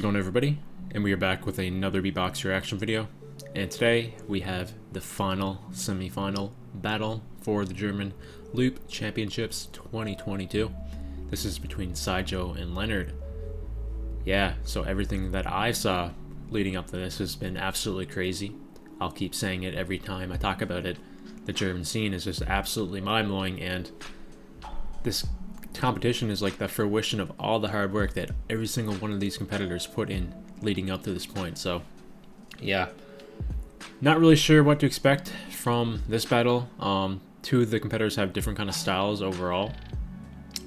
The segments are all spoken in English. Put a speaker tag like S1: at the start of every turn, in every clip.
S1: Going on, everybody, and we are back with another Beatbox reaction video, and today we have the final semi-final battle for the German Loop Championships 2022. This is between Saijo and Leonard. Yeah, so everything that I saw leading up to this has been absolutely crazy. I'll keep saying it every time I talk about it. The German scene is just absolutely mind-blowing, and this competition is like the fruition of all the hard work that every single one of these competitors put in leading up to this point. So yeah, not really sure what to expect from this battle. Two of the competitors have different kind of styles overall.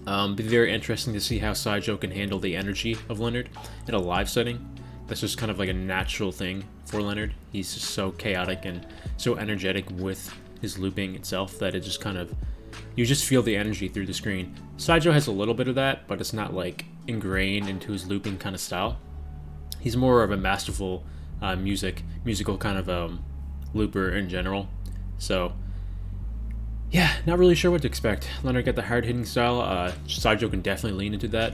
S1: Be very interesting to see how Saijo can handle the energy of Leonard in a live setting. That's just kind of like a natural thing for Leonard. He's just so chaotic and so energetic with his looping itself that it just kind of, you just feel the energy through the screen. Saijo has a little bit of that, but it's not like ingrained into his looping kind of style. He's more of a masterful musical kind of looper in general. So yeah, not really sure what to expect. Leonard got the hard-hitting style. Saijo can definitely lean into that.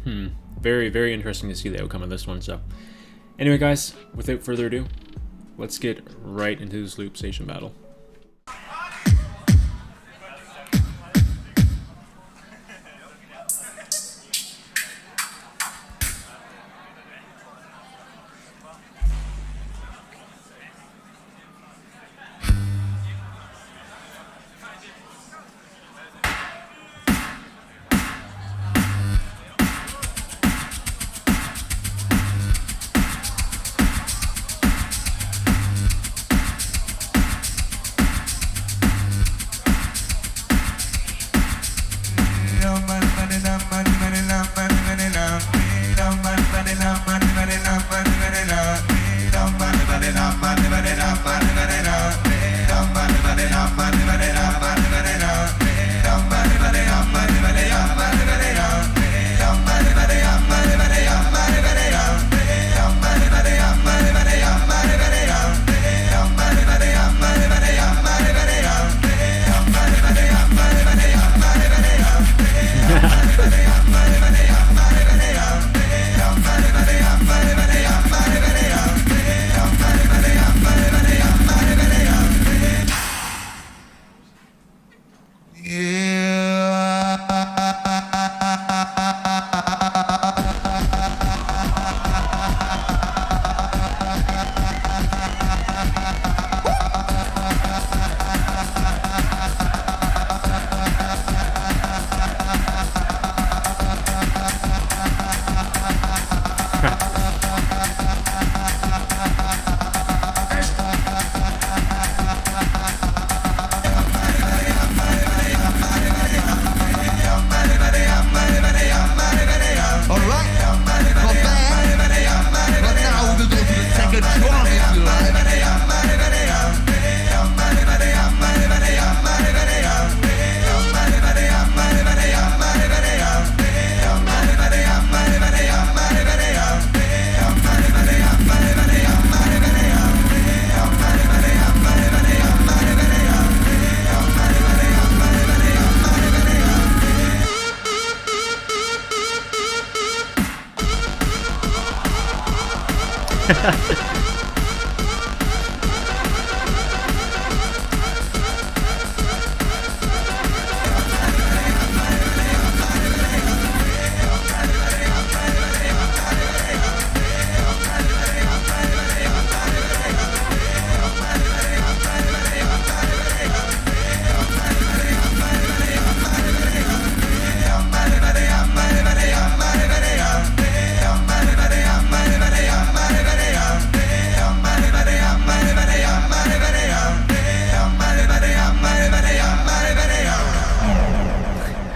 S1: Very, very interesting to see the outcome of this one. So anyway, guys, without further ado, let's get right into this loop station battle.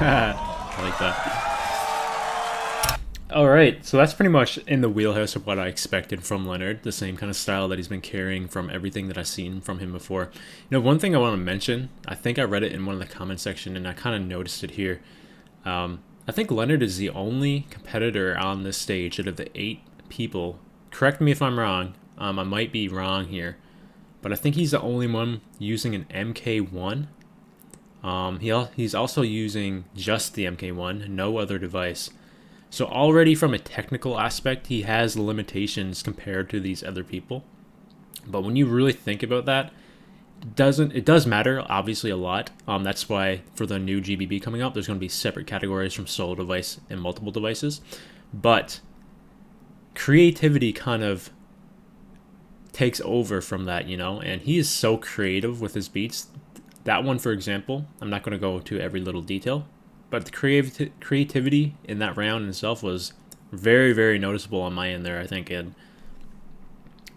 S1: I like that. Alright, so that's pretty much in the wheelhouse of what I expected from Leonard, the same kind of style that he's been carrying from everything that I've seen from him before. You know, one thing I want to mention, I think I read it in one of the comment section and I kind of noticed it here. I think Leonard is the only competitor on this stage out of the 8 people. Correct me if I'm wrong, I might be wrong here, but I think he's the only one using an MK1. He's also using just the MK1, no other device. So already from a technical aspect, he has limitations compared to these other people. But when you really think about that, it does matter, obviously, a lot. That's why for the new GBB coming up, there's going to be separate categories from solo device and multiple devices. But creativity kind of takes over from that, you know, and he is so creative with his beats. That one, for example, I'm not going to go to every little detail, but the creativity in that round in itself was very, very noticeable on my end there, I think. And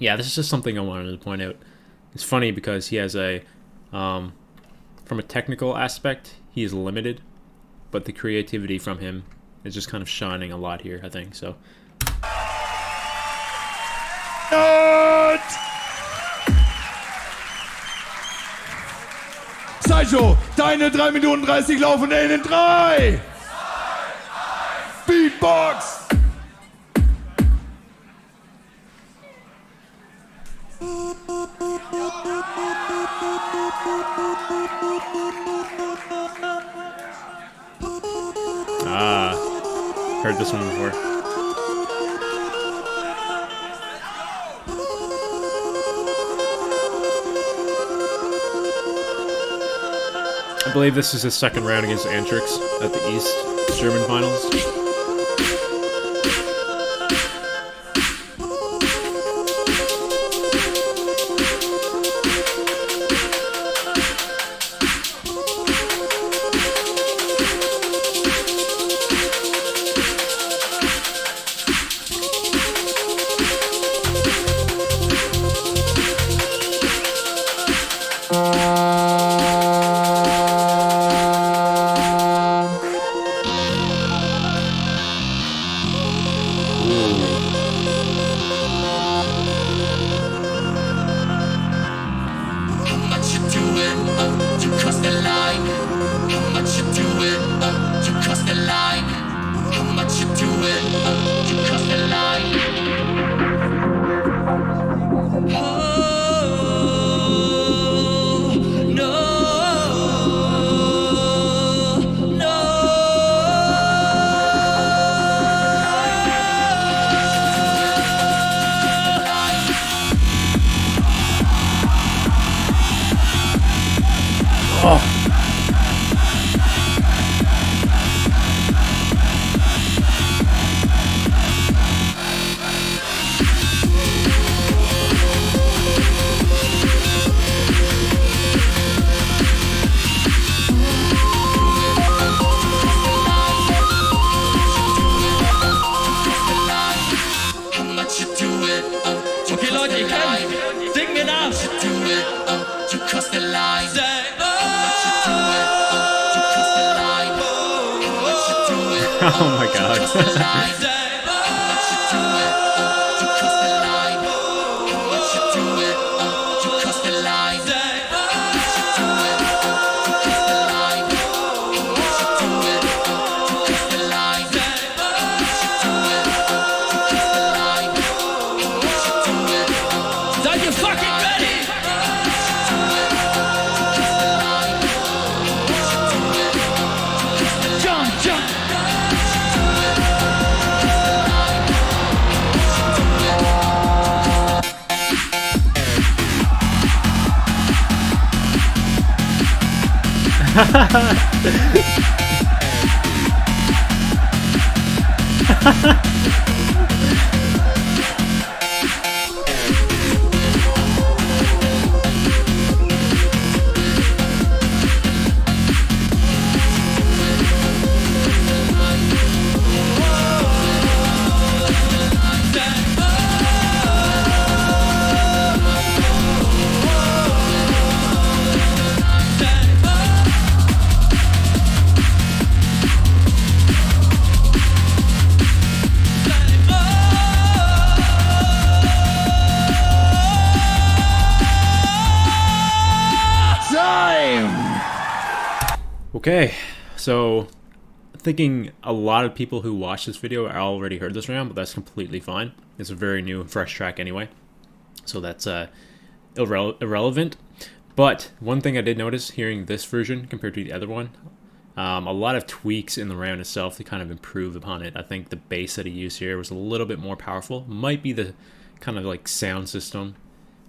S1: yeah, this is just something I wanted to point out. It's funny because he has a, from a technical aspect, he is limited, but the creativity from him is just kind of shining a lot here, I think. So.
S2: Saijo, deine 3 Minuten 30 laufen in 3! Beatbox!
S1: Heard this one before. I believe this is his second round against Antrix at the East German finals.
S3: Oh my god.
S1: Okay, so thinking a lot of people who watch this video already heard this round, but that's completely fine. It's a very new, fresh track anyway, so that's irrelevant. But one thing I did notice hearing this version compared to the other one, A lot of tweaks in the round itself to kind of improve upon it. I think the bass that he used here was a little bit more powerful. Might be the kind of like sound system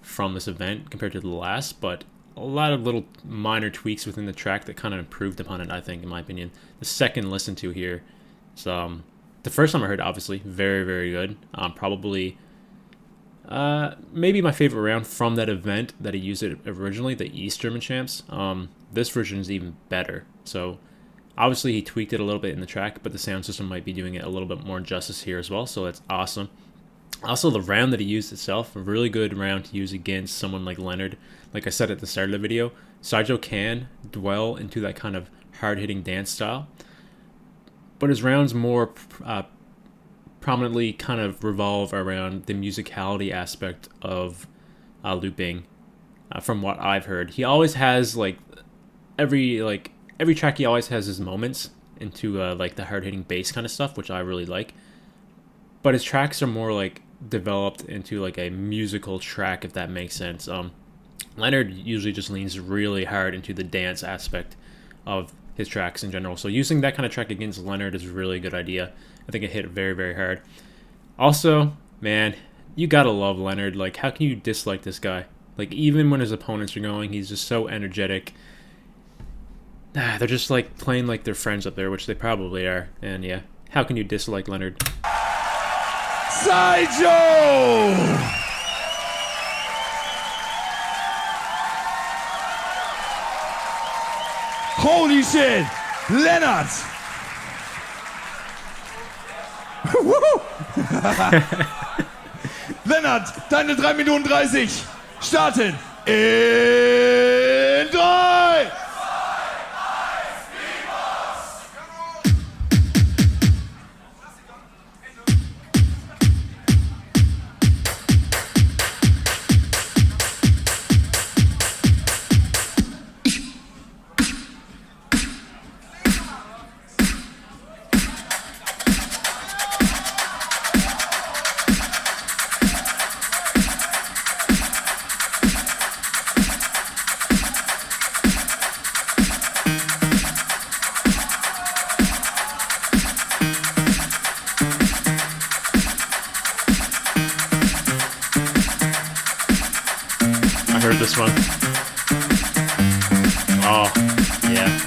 S1: from this event compared to the last, but a lot of little minor tweaks within the track that kind of improved upon it, I think, in my opinion. The second listen to here, so the first time I heard it, obviously, very, very good. Probably maybe my favorite round from that event that he used it originally, the East German Champs. This version is even better. So obviously he tweaked it a little bit in the track, but the sound system might be doing it a little bit more justice here as well, so that's awesome. Also, the round that he used itself, a really good round to use against someone like Leonard. Like I said at the start of the video, Saijo can dwell into that kind of hard-hitting dance style, but his rounds more prominently kind of revolve around the musicality aspect of looping. From what I've heard, he always has every track, he always has his moments into like the hard-hitting bass kind of stuff, which I really like. But his tracks are more like developed into like a musical track, if that makes sense. Leonard usually just leans really hard into the dance aspect of his tracks in general. So using that kind of track against Leonard is a really good idea. I think it hit very, very hard. Also, man, you gotta love Leonard. Like, how can you dislike this guy? Like, even when his opponents are going, he's just so energetic. They're just like playing like they're friends up there, which they probably are. And yeah, how can you dislike Leonard?
S2: SYJO! Holy shit! Leonard! Leonard, deine 3 Minuten 30 starten in 3!
S1: I heard this one. Oh, yeah.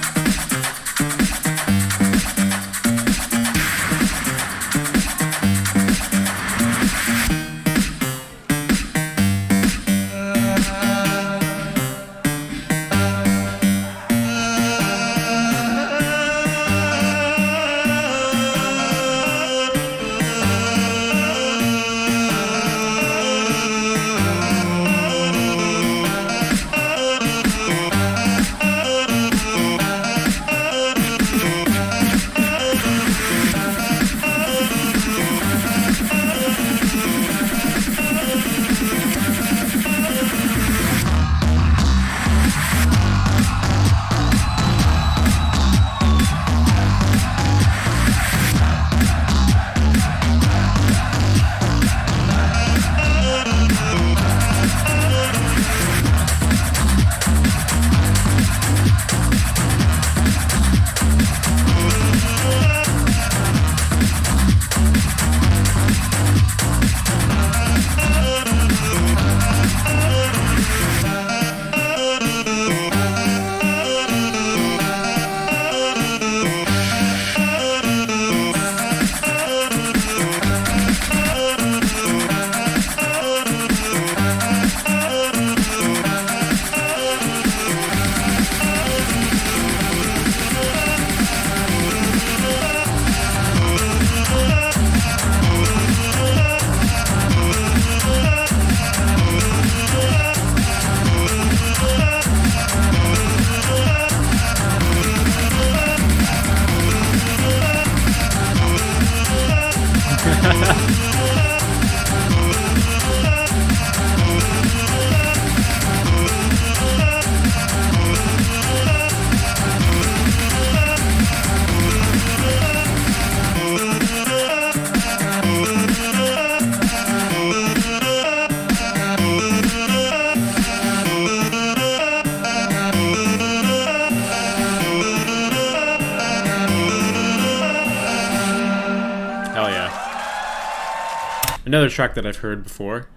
S1: Another track that I've heard before.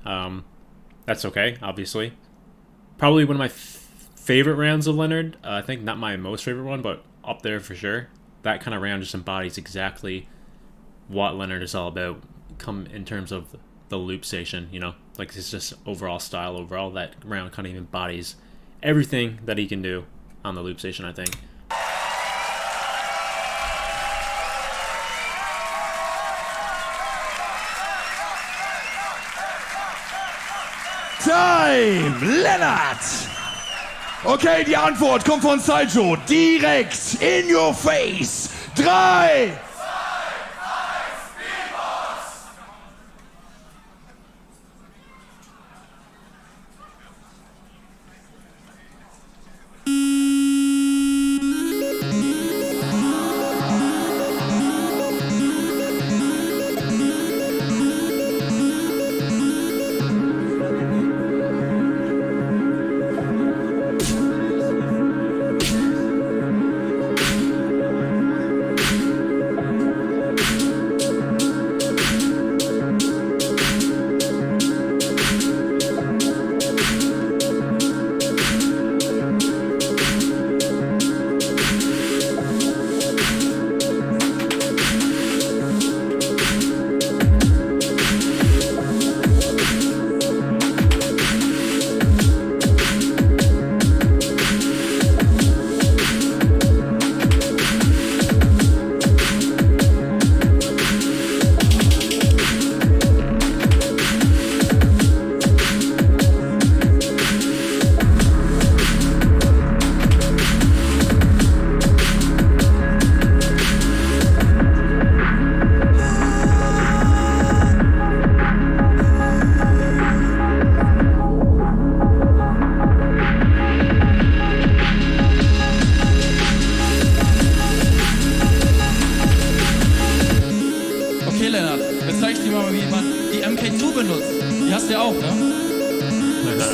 S1: That's okay, obviously. Probably one of my favorite rounds of Leonard. I think not my most favorite one, but up there for sure. That kind of round just embodies exactly what Leonard is all about. Come in terms of the loop station, you know, like it's just overall style. Overall, that round kind of embodies everything that he can do on the loop station, I think.
S2: Time, Lennart! Okay, die Antwort kommt von Saijo, direkt in your face. 3,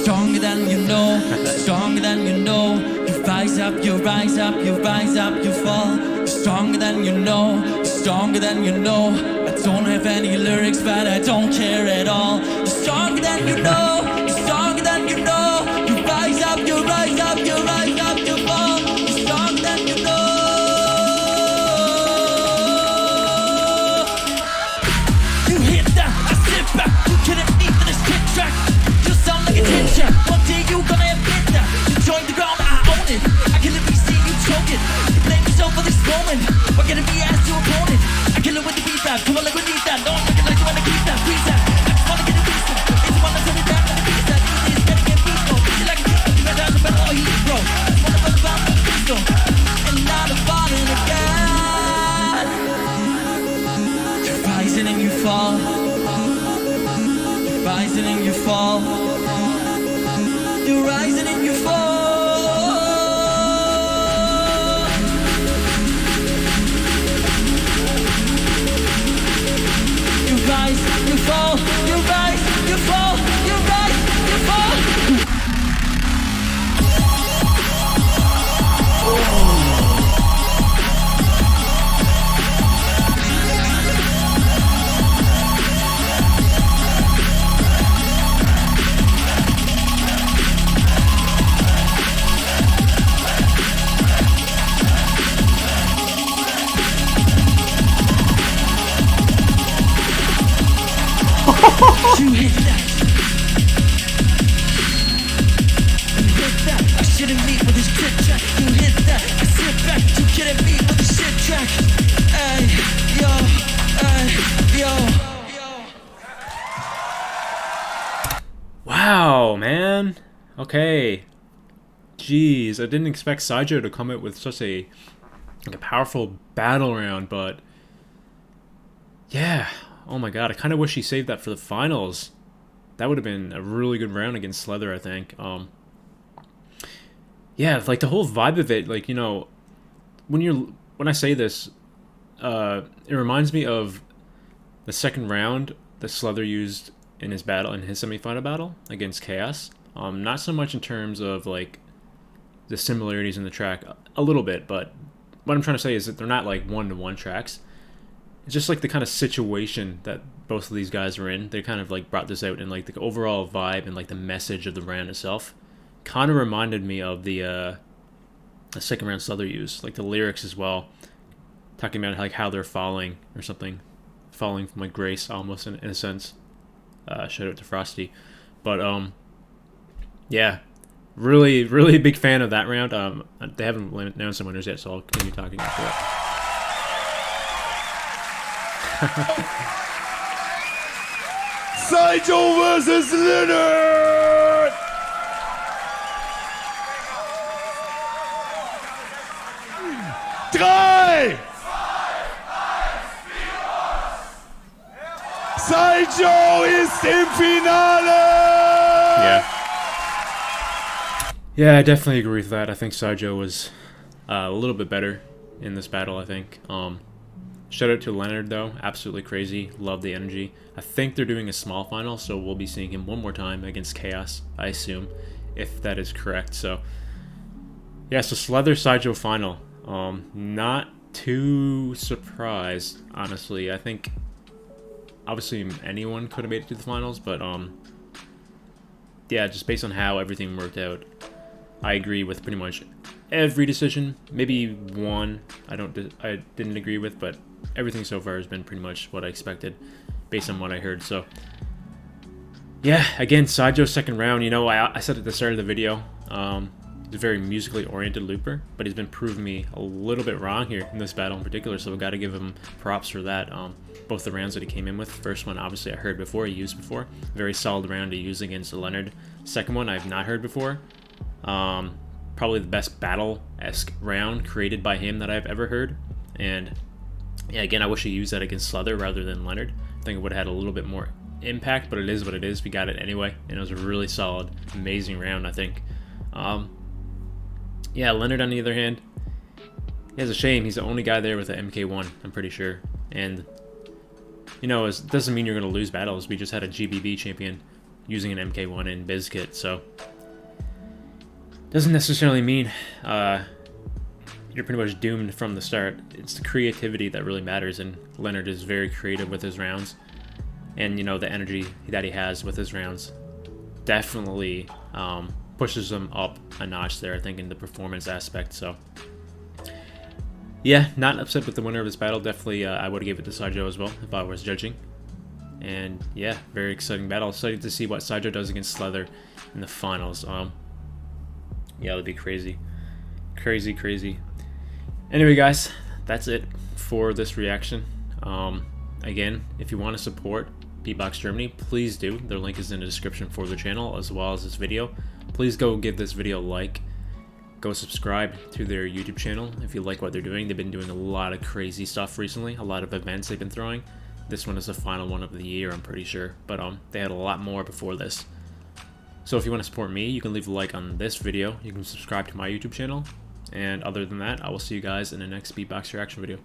S3: Stronger than you know, stronger than you know. You rise up, you rise up, you rise up, you fall. You're stronger than you know, you're stronger than you know. I don't have any lyrics, but I don't care at all. You're stronger than you know, you're stronger than you know. You rise up, you rise up, you rise up, you fall. You're stronger than you know. You hit that, I sit back, you couldn't eat for this hit track. You sound like a tin track, one day you gonna admit that. You join the ground, I own it. I can literally see you choking. You blame yourself for this moment. Why can't it be asked your opponent? I kill it with the beat rap, come on like we need that. Don't recognize you wanna keep that, freeze that. I just wanna get a piece of it. It's the one that's on the down and the beast that. Easy is getting in beast mode. Easy like a beast, you got down the battle, all heat, bro. I just wanna run around with a pistol. And not a falling again. You're rising and you fall. You're rising and you fall. You're rising and you fall. You rise, you fall, you rise, you fall, you rise, you fall. You hit that. You hit that. I shouldn't meet with this shit track. You hit that. I sit back. You couldn't meet with this shit track. Ay, yo, yo.
S1: Wow, man. Okay. Jeez, I didn't expect Saijo to come out with such a powerful battle round, but yeah. Oh my god, I kind of wish he saved that for the finals. That would have been a really good round against Leather, I think. Yeah, like the whole vibe of it, like, you know, when I say this, it reminds me of the second round that Slither used in his semifinal battle against Chaos. Not so much in terms of like the similarities in the track, a little bit, but what I'm trying to say is that they're not like one-to-one tracks. it's just like the kind of situation that both of these guys were in. They kind of like brought this out, and like the overall vibe and like the message of the round itself kind of reminded me of the second round Slither used, like the lyrics as well, talking about like how they're falling or something, falling from like grace almost in a sense. Shout out to Frosty, but yeah, really big fan of that round. They haven't announced the winners yet, so I'll continue talking after that.
S2: SYJO versus Leonard! Drei! SYJO ist im Finale!
S1: Yeah, I definitely agree with that. I think Saijo was a little bit better in this battle, I think. Shout out to Leonard, though. Absolutely crazy. Love the energy. I think they're doing a small final, so we'll be seeing him one more time against Chaos, I assume, if that is correct. So, yeah, so Slither Saijo final. Not too surprised, honestly. I think, obviously, anyone could have made it to the finals, but, yeah, just based on how everything worked out, I agree with pretty much every decision. Maybe one I didn't agree with, but everything so far has been pretty much what I expected based on what I heard. So yeah, again, Saijo's second round, you know, I said at the start of the video, he's a very musically oriented looper, but he's been proving me a little bit wrong here in this battle in particular, so I've got to give him props for that. Both the rounds that he came in with, first one obviously I heard before, he used before, very solid round to use against Leonard. Second one I've not heard before. Probably the best battle-esque round created by him that I've ever heard. And yeah, again, I wish he used that against Slither rather than Leonard. I think it would have had a little bit more impact, but it is what it is. We got it anyway, and it was a really solid, amazing round, I think. Yeah, Leonard on the other hand, it's a shame. He's the only guy there with an MK1, I'm pretty sure. And, you know, it doesn't mean you're going to lose battles. We just had a GBB champion using an MK1 in BizKit, so doesn't necessarily mean you're pretty much doomed from the start. It's the creativity that really matters, and Leonard is very creative with his rounds, and you know, the energy that he has with his rounds definitely pushes him up a notch there, I think, in the performance aspect. So yeah, not upset with the winner of this battle. Definitely I would have gave it to Saijo as well if I was judging. And yeah, very exciting battle. Excited to see what Saijo does against Slither in the finals. Yeah, it'll be crazy. Crazy. Anyway, guys, that's it for this reaction. Again, if you want to support Beatbox Germany, please do. Their link is in the description for the channel as well as this video. Please go give this video a like. Go subscribe to their YouTube channel if you like what they're doing. They've been doing a lot of crazy stuff recently, a lot of events they've been throwing. This one is the final one of the year, I'm pretty sure, but they had a lot more before this. So if you want to support me, you can leave a like on this video. You can subscribe to my YouTube channel. And other than that, I will see you guys in the next Beatbox reaction video.